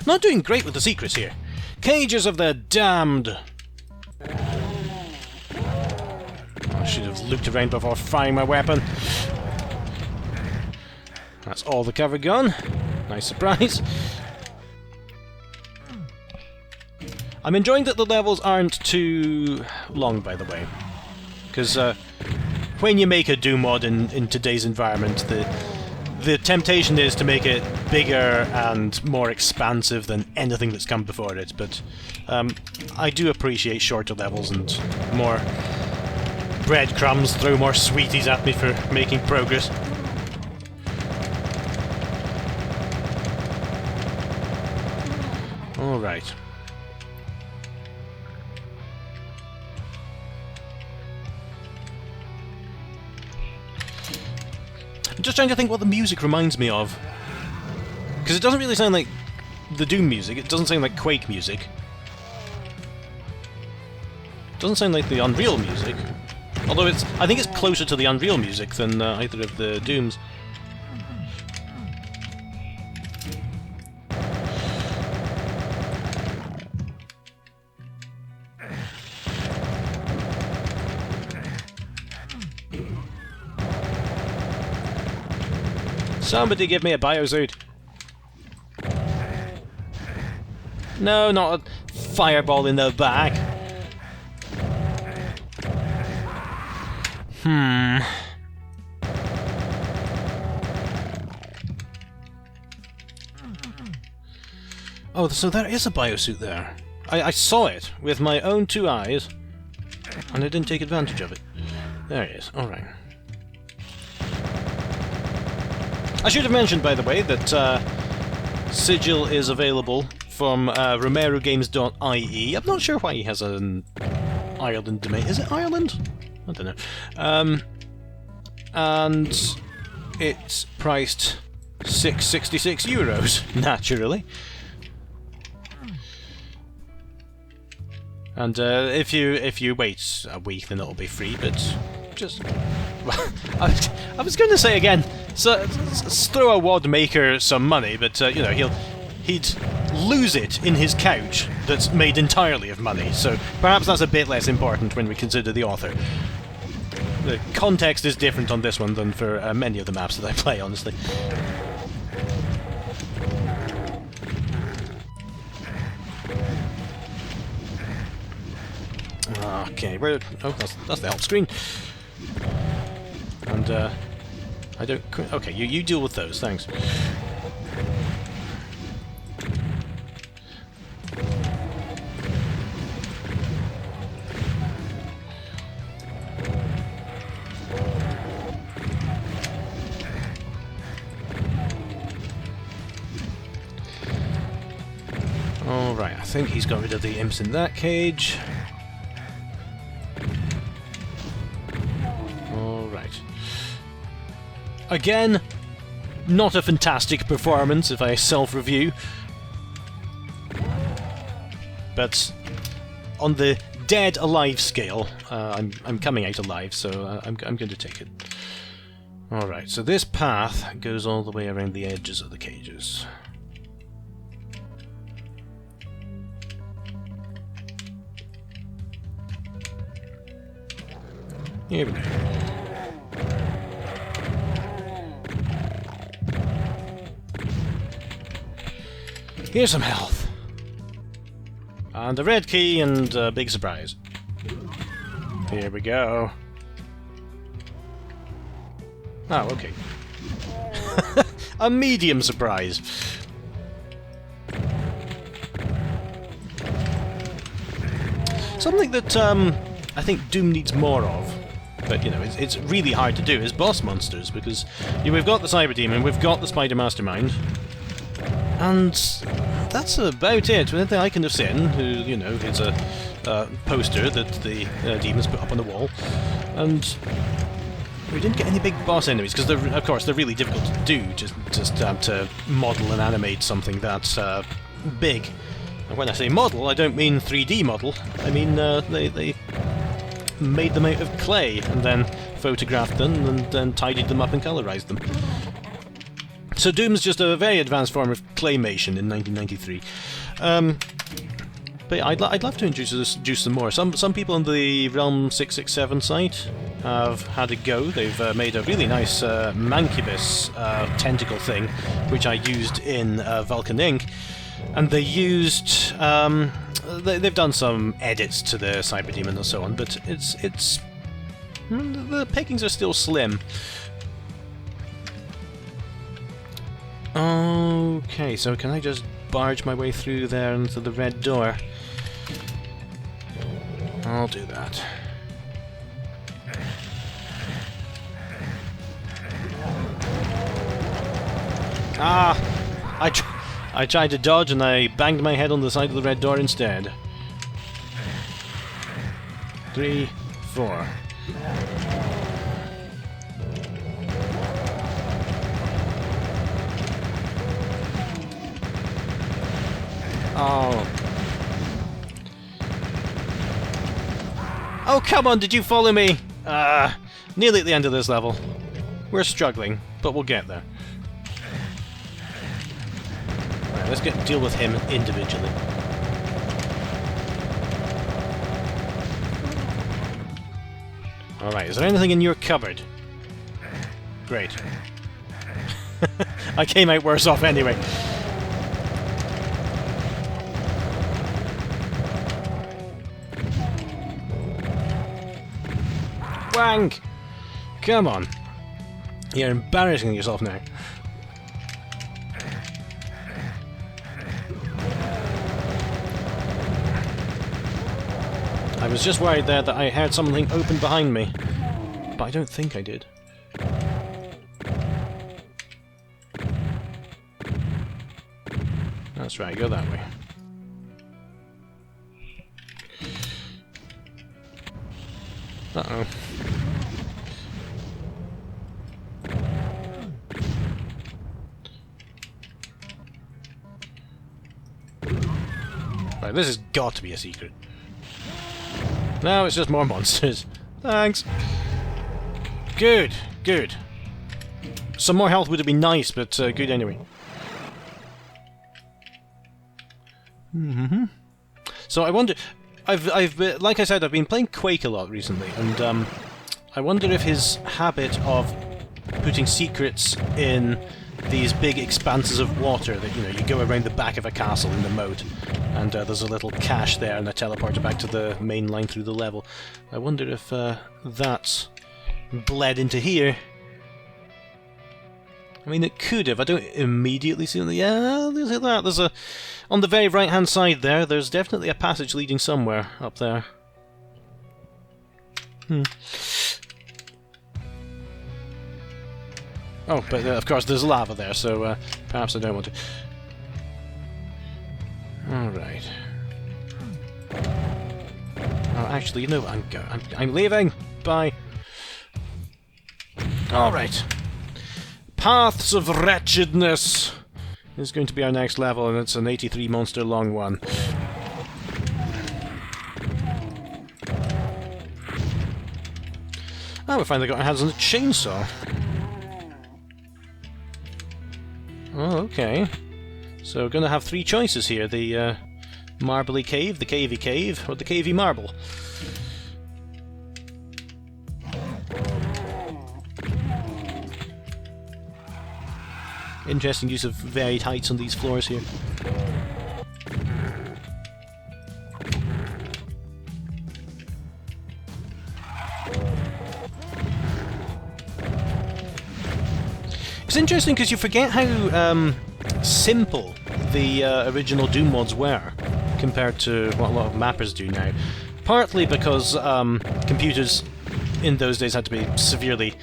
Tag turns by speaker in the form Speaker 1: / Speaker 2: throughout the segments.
Speaker 1: Not doing great with the secrets here. Cages of the Damned. I should have looked around before firing my weapon. That's all the cover gun. Nice surprise. I'm enjoying that the levels aren't too long, by the way. Because when you make a Doom mod in today's environment, the temptation is to make it bigger and more expansive than anything that's come before it. But I do appreciate shorter levels and more breadcrumbs, throw more sweeties at me for making progress. Alright. I'm just trying to think what the music reminds me of. Because it doesn't really sound like the Doom music, it doesn't sound like Quake music. It doesn't sound like the Unreal music. Although I think it's closer to the Unreal music than either of the Dooms. Somebody give me a biosuit. No, not a fireball in the back. Oh, so there is a biosuit there. I saw it with my own 2 eyes, and I didn't take advantage of it. There it is. Alright. I should have mentioned, by the way, that Sigil is available from romerogames.ie. I'm not sure why he has an Ireland domain. Is it Ireland? I don't know. And it's priced €6.66, naturally. And if you wait a week, then it'll be free. But just, I was going to say again, so throw a WOD maker some money, but you know he'd lose it in his couch that's made entirely of money. So perhaps that's a bit less important when we consider the author. The context is different on this one than for many of the maps that I play, honestly. Okay, where? Oh, that's the help screen. And I don't. Okay, you deal with those. Thanks. Alright, I think he's got rid of the imps in that cage. Alright. Again, not a fantastic performance if I self-review. But on the dead alive scale, I'm coming out alive, so I'm going to take it. Alright, so this path goes all the way around the edges of the cages. Here we go. Here's some health. And a red key and a big surprise. Here we go. Oh, okay. A medium surprise. Something that I think Doom needs more of. But, you know, it's really hard to do, is boss monsters, because we've got the Cyber Demon, we've got the Spider Mastermind, and that's about it. Anything I can have seen, who, you know, it's a poster that the demons put up on the wall, and we didn't get any big boss enemies, because, of course, they're really difficult to do, just to model and animate something that's big. And when I say model, I don't mean 3D model, I mean they made them out of clay, and then photographed them, and then tidied them up and colorized them. So Doom's just a very advanced form of claymation in 1993. But yeah, I'd love to introduce some more. Some people on the Realm 667 site have had a go. They've made a really nice Mancubus tentacle thing, which I used in Vulcan Inc. And they used... they've done some edits to the Cyberdemon and so on, but it's the pickings are still slim. Okay, so can I just barge my way through there into the red door? I'll do that. Ah! I tried to dodge and I banged my head on the side of the red door instead. 3, 4. Oh. Oh, come on, did you follow me? Nearly at the end of this level. We're struggling, but we'll get there. Right, let's deal with him individually. Alright, is there anything in your cupboard? Great. I came out worse off anyway. Wang! Come on. You're embarrassing yourself now. I was just worried there that I heard something open behind me. But I don't think I did. That's right, go that way. Uh-oh. Right, this has got to be a secret. No, it's just more monsters. Thanks. Good, good. Some more health would have been nice, but good anyway. Mm-hmm. So I wonder... I've like I said, I've been playing Quake a lot recently, and I wonder if his habit of putting secrets in these big expanses of water that, you know, you go around the back of a castle in the moat, and there's a little cache there and a teleporter back to the main line through the level. I wonder if that's bled into here. I mean, it could have. I don't immediately see it. Yeah, look at that. There's a... On the very right-hand side there, there's definitely a passage leading somewhere up there. Oh, but of course there's lava there, so perhaps I don't want to... Alright. Oh, actually, you know what? I'm leaving! Bye! Alright. Paths of Wretchedness is going to be our next level, and it's an 83 monster long one. Oh, we finally got our hands on the chainsaw. Oh, okay. So we're going to have 3 choices here. The Marbly Cave, the Cavey Cave, or the Cavey Marble. Interesting use of varied heights on these floors here. It's interesting because you forget how simple the original Doom mods were compared to what a lot of mappers do now. Partly because computers in those days had to be severely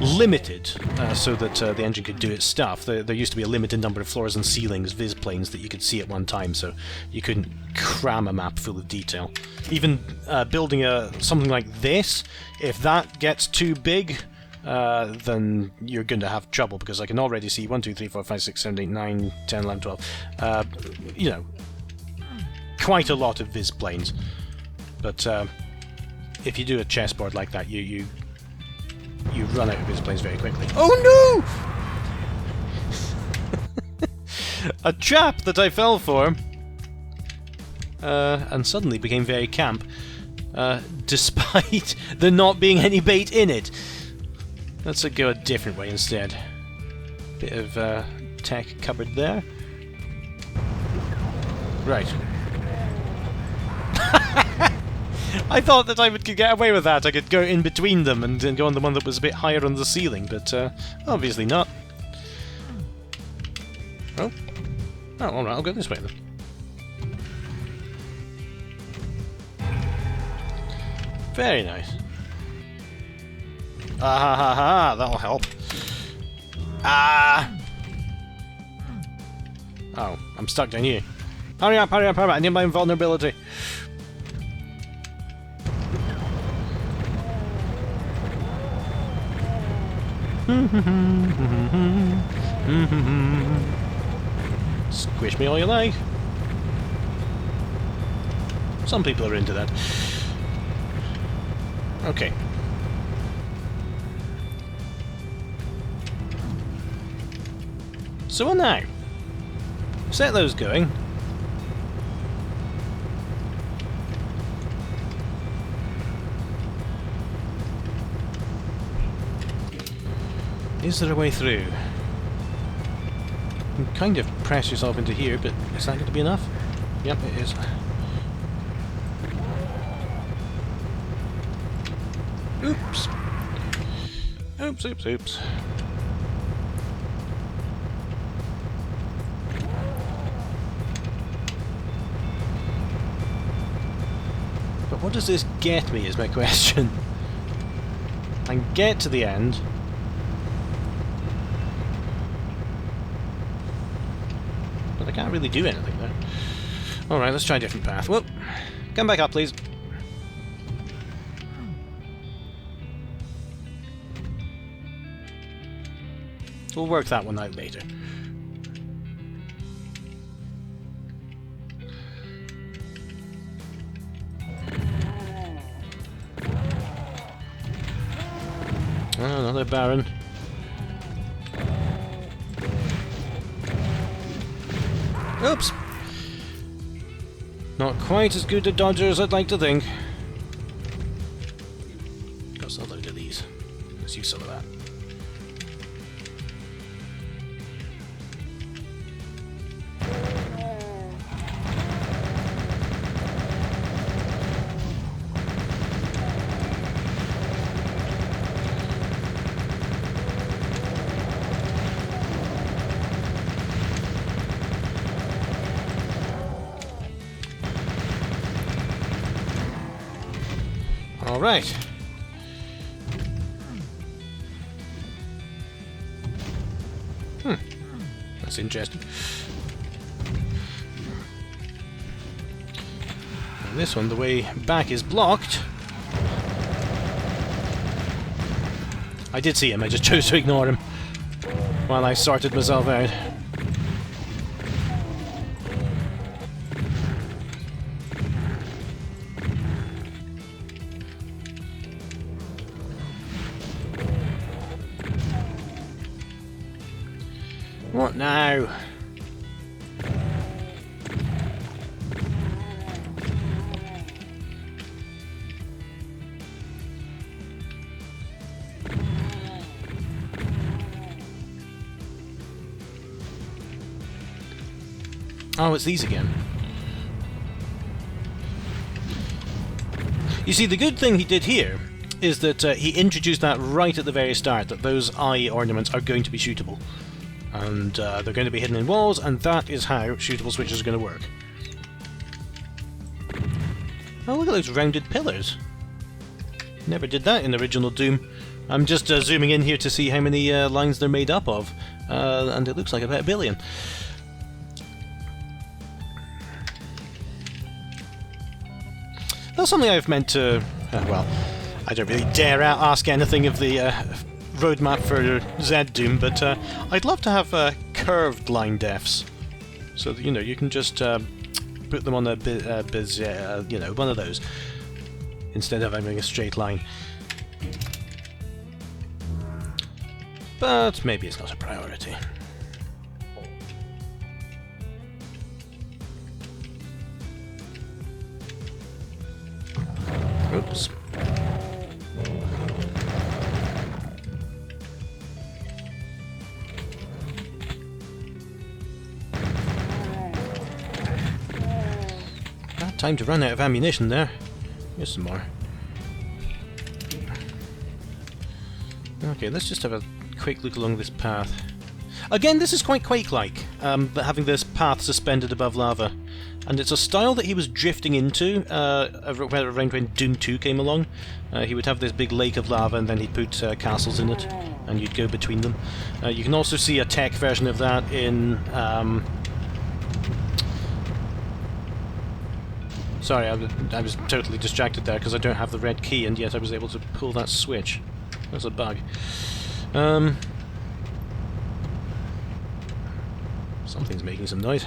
Speaker 1: limited so that the engine could do its stuff. There used to be a limited number of floors and ceilings, viz planes, that you could see at one time, so you couldn't cram a map full of detail. Even building something like this, if that gets too big, then you're going to have trouble, because I can already see 1, 2, 3, 4, 5, 6, 7, 8, 9, 10, 11, 12. You know, quite a lot of viz planes. But if you do a chessboard like that, you run out of viz planes very quickly. Oh no! a trap that I fell for, and suddenly became very camp, despite there not being any bait in it. Let's go a different way instead. Bit of tech cupboard there. Right. I thought that I could get away with that. I could go in between them and then go on the one that was a bit higher on the ceiling, but obviously not. Oh. Oh, alright, I'll go this way then. Very nice. Ah ha ha ha, that'll help. Ah! Oh, I'm stuck down here. Hurry up, hurry up, hurry up, I need my invulnerability. Squish me all you like. Some people are into that. Okay. So what now? Set those going. Is there a way through? You can kind of press yourself into here, but is that going to be enough? Yep, it is. Oops. Oops, oops, oops. But what does this get me is my question. I can get to the end. But I can't really do anything there. Alright, let's try a different path. Whoop! Come back up, please. We'll work that one out later. Oh, another Baron. Oops! Not quite as good a dodger as I'd like to think. Got a load of these. Let's use some of that. All right. That's interesting. And this one, the way back is blocked. I did see him, I just chose to ignore him while I sorted myself out. What now? Oh, it's these again. You see, the good thing he did here is that he introduced that right at the very start, that those eye ornaments are going to be shootable. And they're going to be hidden in walls, and that is how shootable switches are going to work. Oh, look at those rounded pillars. Never did that in the original Doom. I'm just zooming in here to see how many lines they're made up of, and it looks like about 1 billion. That's something I've meant to... well, I don't really dare ask anything of the roadmap for Z Doom, but I'd love to have curved line defs, so that, you know, you can just put them on a you know, one of those instead of having a straight line. But maybe it's not a priority. ropes. Time to run out of ammunition there. Here's some more. Okay, let's just have a quick look along this path. Again, this is quite Quake-like, but having this path suspended above lava. And it's a style that he was drifting into around when Doom 2 came along. He would have this big lake of lava and then he'd put castles in it, and you'd go between them. You can also see a tech version of that in... Sorry, I was totally distracted there because I don't have the red key, and yet I was able to pull that switch. That's a bug. Something's making some noise.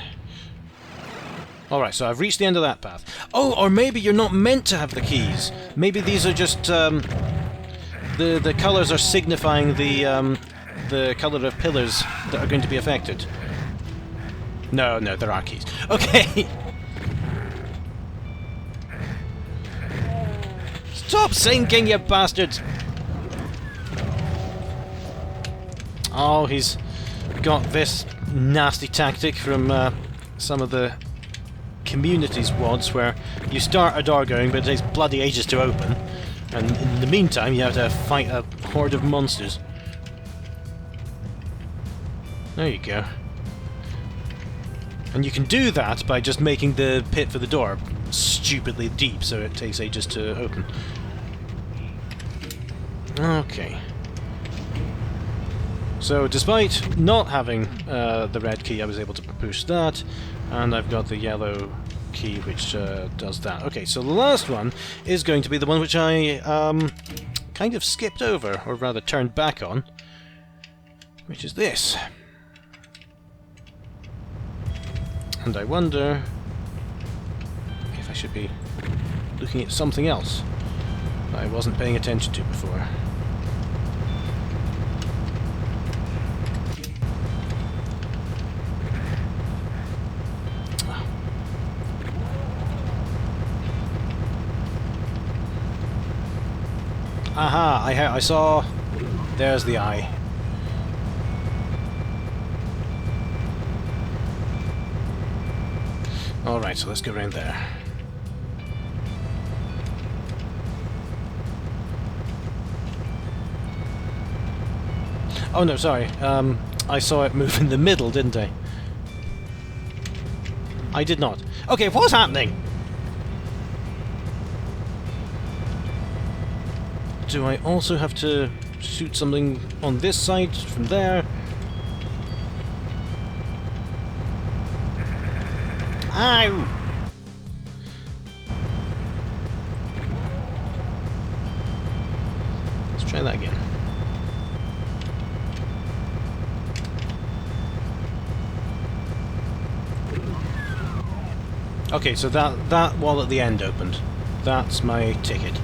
Speaker 1: Alright, so I've reached the end of that path. Oh, or maybe you're not meant to have the keys. Maybe these are just... the colours are signifying the colour of pillars that are going to be affected. No, there are keys. Okay! Stop sinking, you bastards! Oh, he's got this nasty tactic from some of the community's WODs where you start a door going but it takes bloody ages to open, and in the meantime you have to fight a horde of monsters. There you go. And you can do that by just making the pit for the door stupidly deep so it takes ages to open. Okay. So despite not having the red key, I was able to push that, and I've got the yellow key which does that. Okay, so the last one is going to be the one which I kind of skipped over, or rather turned back on, which is this. And I wonder if I should be looking at something else that I wasn't paying attention to before. Aha! I saw... There's the eye. Alright, so let's go around there. Oh no, sorry. I saw it move in the middle, didn't I? I did not. Okay, what's happening? Do I also have to shoot something on this side from there? Ow! Let's try that again. Okay, so that wall at the end opened. That's my ticket.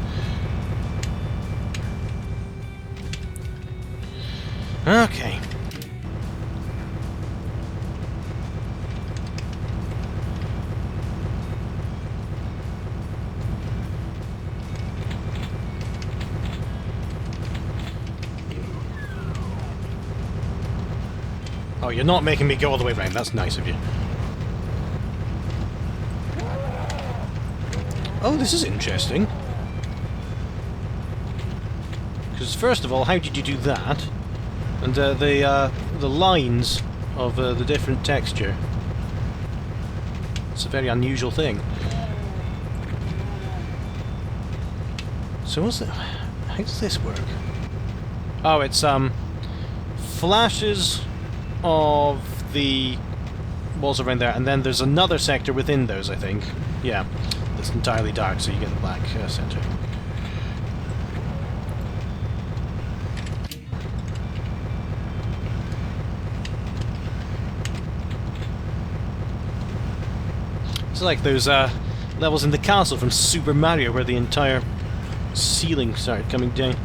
Speaker 1: Okay. Oh, you're not making me go all the way around. That's nice of you. Oh, this is interesting. Because first of all, how did you do that? And the lines of the different texture. It's a very unusual thing. So what's that? How does this work? Oh, it's flashes of the walls around there, and then there's another sector within those, I think. Yeah, that's entirely dark, so you get the black center. It's like those levels in the castle from Super Mario where the entire ceiling started coming down.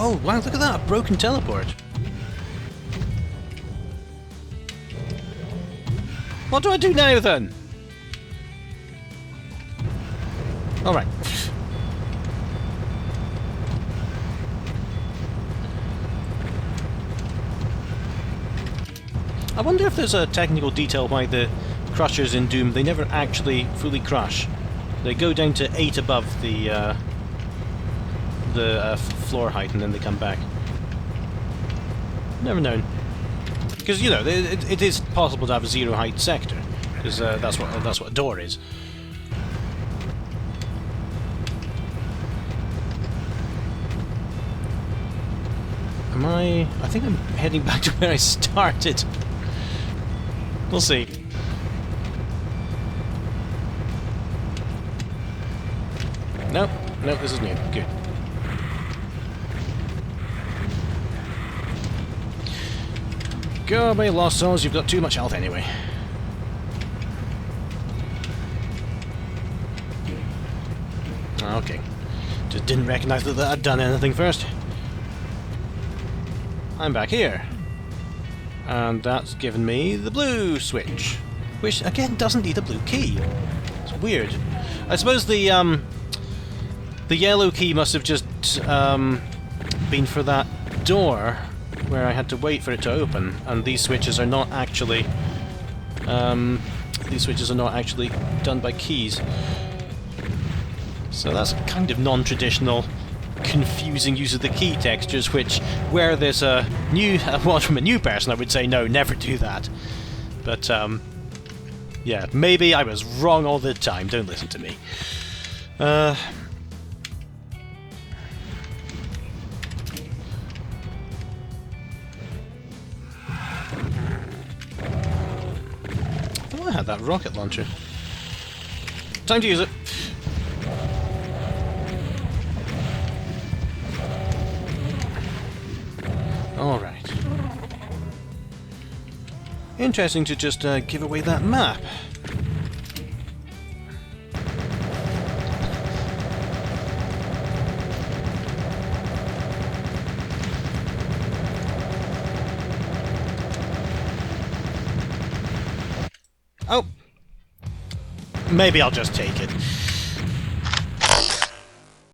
Speaker 1: Oh, wow, look at that, a broken teleport. What do I do now, then? Alright. I wonder if there's a technical detail why the crushers in Doom, they never actually fully crush. They go down to 8 above the floor height and then they come back. Never known. Because, you know, it is possible to have a zero height sector, because that's what a door is. I think I'm heading back to where I started. We'll see. Nope, this is new. Good. Go away, Lost Souls, you've got too much health anyway. Okay. Just didn't recognize that I'd done anything first. I'm back here. And that's given me the blue switch. Which, again, doesn't need a blue key. It's weird. I suppose the yellow key must have just been for that door where I had to wait for it to open, and these switches are not actually done by keys. So that's kind of non-traditional, confusing use of the key textures, which, where there's a one from a new person, I would say no, never do that. But yeah, maybe I was wrong all the time. Don't listen to me. Oh, I had that rocket launcher. Time to use it. Alright. Interesting to just give away that map. Oh! Maybe I'll just take it.